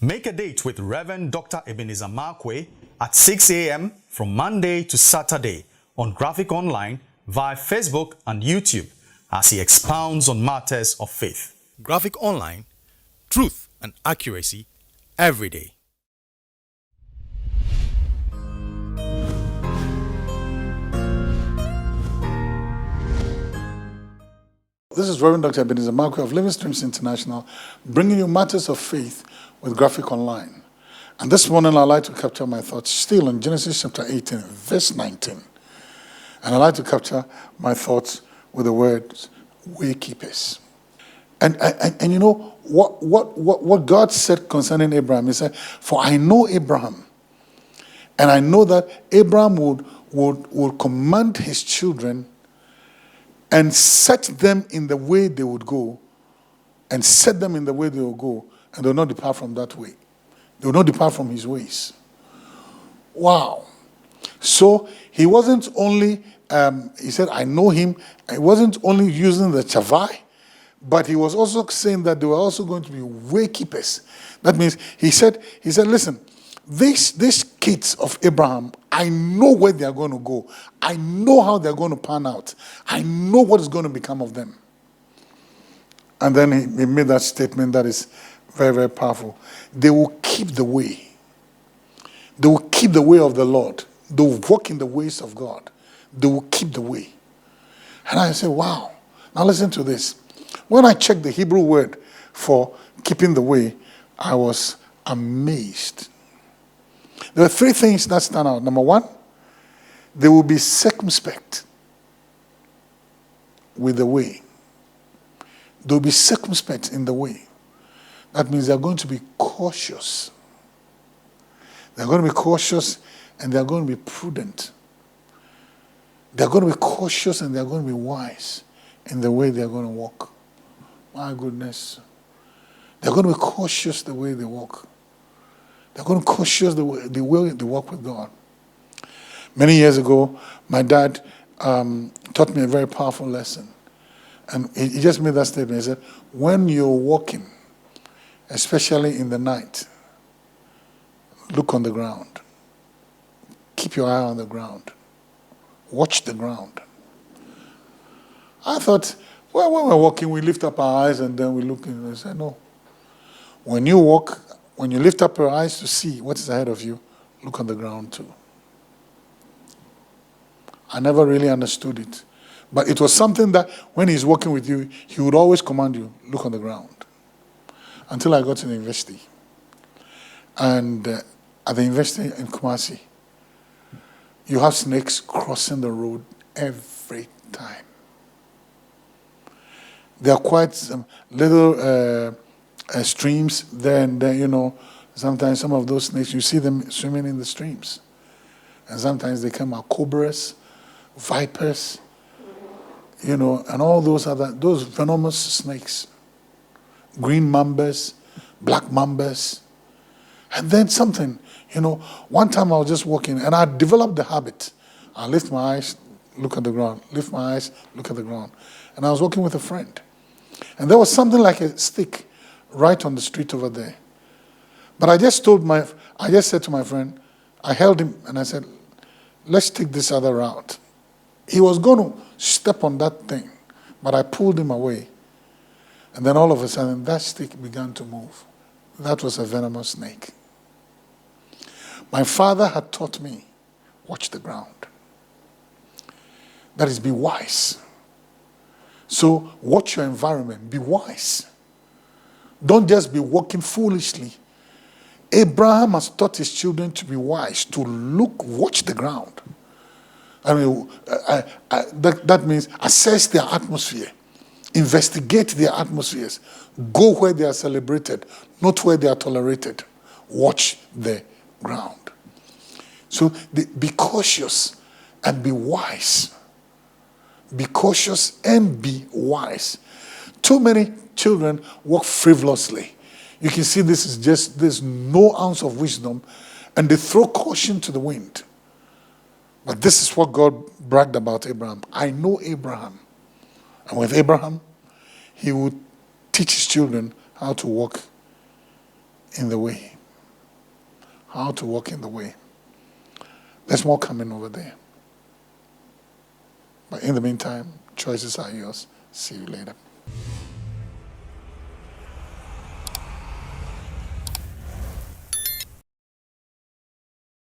Make a date with Reverend Dr. Ebenezer Markwei at 6 a.m. from Monday to Saturday on Graphic Online via Facebook and YouTube as he expounds on matters of faith. Graphic Online, truth and accuracy every day. This is Reverend Dr. Ebenezer Markwei of Living Streams International, bringing you matters of faith with Graphic Online. And this morning I'd like to capture my thoughts still in Genesis chapter 18, verse 19. And I'd like to capture my thoughts with the words, waykeepers. And you know, what God said concerning Abraham, he said, for I know Abraham, and I know that Abraham would command his children and set them in the way they would go, and set them in the way they will go, and they will not depart from that way. They will not depart from his ways. Wow. So he wasn't only, he said, I know him. He wasn't only using the chavai, but he was also saying that they were also going to be waykeepers. That means he said, listen, these kids of Abraham, I know where they are going to go. I know how they're going to pan out. I know what is going to become of them. And then he made that statement that is very, very powerful. They will keep the way. They will keep the way of the Lord. They will walk in the ways of God. They will keep the way. And I said, wow. Now listen to this. When I checked the Hebrew word for keeping the way, I was amazed. There are three things that stand out. Number one, they will be circumspect with the way. They will be circumspect in the way. That means they're going to be cautious. They're going to be cautious and they're going to be prudent. They're going to be cautious and they're going to be wise in the way they're going to walk. My goodness. They're going to be cautious the way they walk. They're going to be cautious the way they walk with God. Many years ago, my dad taught me a very powerful lesson. And he just made that statement. He said, when you're walking, especially in the night, look on the ground. Keep your eye on the ground. Watch the ground. I thought, well, when we're walking, we lift up our eyes and then we look and I said, no. When you walk, when you lift up your eyes to see what is ahead of you, look on the ground too. I never really understood it. But it was something that when he's working with you, he would always command you, look on the ground. Until I got to the university. And at the university in Kumasi, you have snakes crossing the road every time. There are quite some little streams there and there, you know. Sometimes some of those snakes, you see them swimming in the streams. And sometimes they come out cobras, vipers, you know, and all those venomous snakes. Green mambas, black mambas. And then something, you know, one time I was just walking and I developed the habit. I lift my eyes, look at the ground, lift my eyes, look at the ground. And I was walking with a friend. And there was something like a stick right on the street over there. But I just said to my friend, I held him and I said, let's take this other route. He was going to step on that thing, but I pulled him away. And then all of a sudden, that stick began to move. That was a venomous snake. My father had taught me, watch the ground. That is, be wise. So watch your environment, be wise. Don't just be walking foolishly. Abraham has taught his children to be wise, to watch the ground. I mean, that means assess their atmosphere. Investigate their atmospheres. Go where they are celebrated, not where they are tolerated. Watch the ground. So be cautious and be wise. Be cautious and be wise. Too many children walk frivolously. You can see there's no ounce of wisdom, and they throw caution to the wind. But this is what God bragged about Abraham. I know Abraham. And with Abraham, he would teach his children how to walk in the way. How to walk in the way. There's more coming over there. But in the meantime, choices are yours. See you later.